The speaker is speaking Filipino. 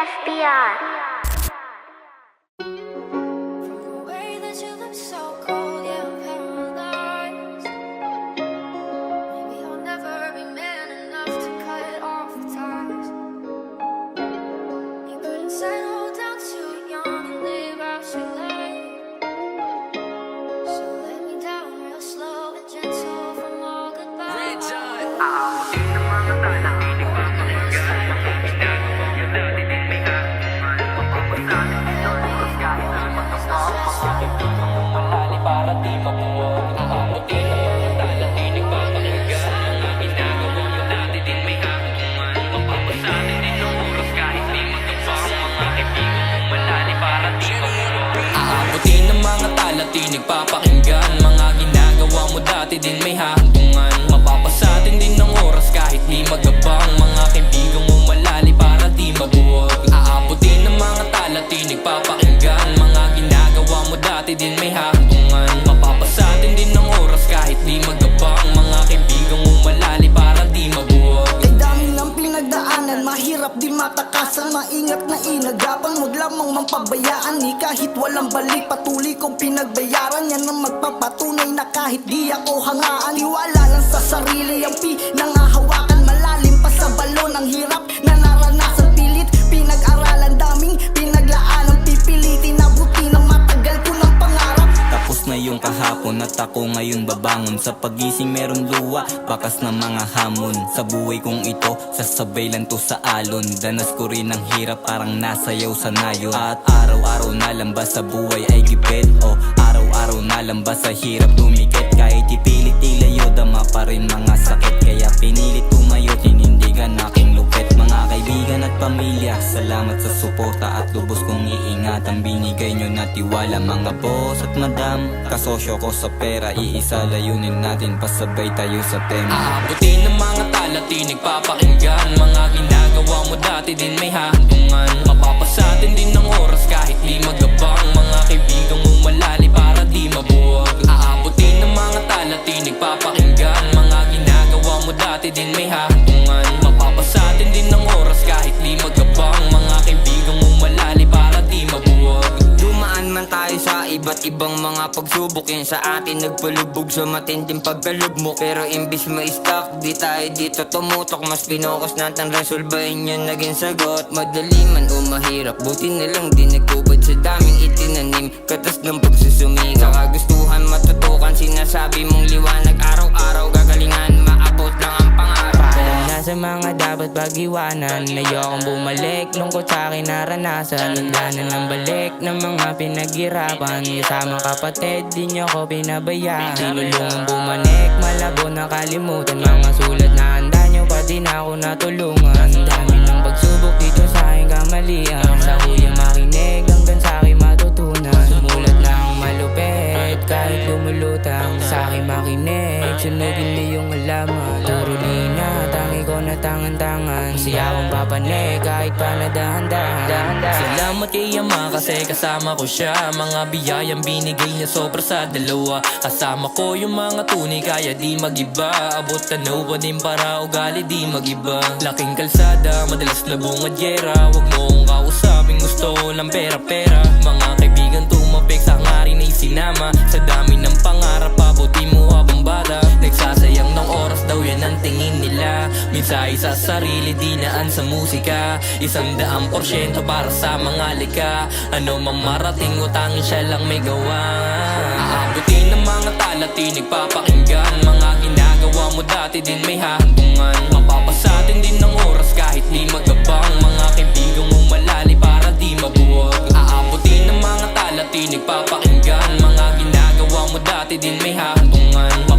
FBR. Nagpapakinggan mga ginagawa mo dati din may hahantungan. Mapapasatin din ng oras kahit di magabang. Mga kaibigan mo malali para di mabuwag. Aabutin ng mga talati nagpapakinggan. Mga ginagawa mo dati din may hahantungan. Mapapasatin din ng oras kahit di magabang. Mga kaibigan mo malali para di mabuwag. Ay dami ng pinagdaanan, mahirap di matakasan. Maingat na inagapan, huwag lamang mampabayaan. Ni kahit walang balik, patuloy kong pinagbayaran. Yan ang magpapatunay na kahit di ako hangaan. Iwala lang sa sarili ang pinangahawakan. Malalim pa sa balon ang hirap na naranasan. Pilit, pinag-aralan, daming pinaglaan. Ang pipilitin, abutin ang matagal ko ng pangarap. Tapos na yung kahapon at ako ngayon babangon. Sa pagising meron luwa, bakas ng mga hamon. Sa buhay kong ito, sasabay lang to sa alon. Danas ko rin ang hirap, parang nasayaw sa nayon. At araw-araw na lang ba sa buhay ay gipit? O araw-araw na lang ba sa hirap dumikit? Kahit ipilit ilayo, dama pa rin mga sakit. Kaya pinilit tumayo, tinindigan aking lupit. Mga kaibigan at pamilya, salamat sa suporta at lubos kong iingat ang binigay nyo na tiwala. Mga boss at madam, kasosyo ko sa pera, iisa layunin natin, pasabay tayo sa tema. Aabutin ng mga talati nagpapakinggan. Mga ginagawa mo dati din may hahantungan. Mapapasatin din ng oras kahit di magabang. Mga kaibigan mo malali para di mabuwag. Aabutin ng mga talati nagpapakinggan. Mga ginagawa mo dati din may hahantungan. Mapapasatin din ng oras kahit di magabang. Mga kaibigan mo malali para di mabuwag. Dumaan man tayo sa iba't ibang mga pagsubok, yun sa atin nagpalubog sa matinding pagkalugmok. Pero imbis ma-stuck, di tayo dito tumutok. Mas pinokus natin resolbahin yun naging sagot. Madali man o mahirap, buti na lang di nagkubad sa daming itinanim. Katas ng pagsusumikap, sa kagustuhan matutukan. Sinasabi mong liwanag araw-araw, gagalingan maabot lang ang pangarap. Alam na sa mga dapat pag-iwanan. Ayokong bumalik, lungkot sa akin naranasan. Handa na ng balik ng mga pinaghirapan. Kasama kapatid, di nyo ko pinabayaan. Tinulungan bumanik, malabo nakalimutan. Mga sulat na handa nyo, pati na ako natulungan. Dami ng pagsubok dito sa aking kamalian. Sa kuya makinig, hanggang sa akin matutunan. Sumulat ng malupit, kahit lumulutang. Sa akin makinig, sunugin na yung alaman. Turo na, tangi ko na tangan-tangan. Siya akong papanig, kahit pa na dahan-dahan. Salamat kay Ama kasi kasama ko siya. Mga biyayang binigay niya sobra sa dalawa. Kasama ko yung mga tunay kaya di magiba. Abot tanaw pa din para ugali di magiba. Laking kalsada, madalas labong adyera. Huwag mo kong kausapin, gusto ko lang pera-pera. Mga kaibigan tumapik sa hangarin na isinama. Sa dami ng pangarap, abuti mo habang bata. Nagsasayang ng oras daw yan ang tingin nila. Minsan sa sarili, di naan sa musika. 100% para sa mga lika. Ano mang marating, utangin siya lang may gawa. Aabutin ng mga talati nagpapakinggan. Mga ginagawa mo dati din may hahantungan. Mapapasatin din ng oras kahit di magabang. Mga kaibigan mo malali para di mabuwag. Aabutin ng mga talati nagpapakinggan. Mga ginagawa mo dati din may hahantungan.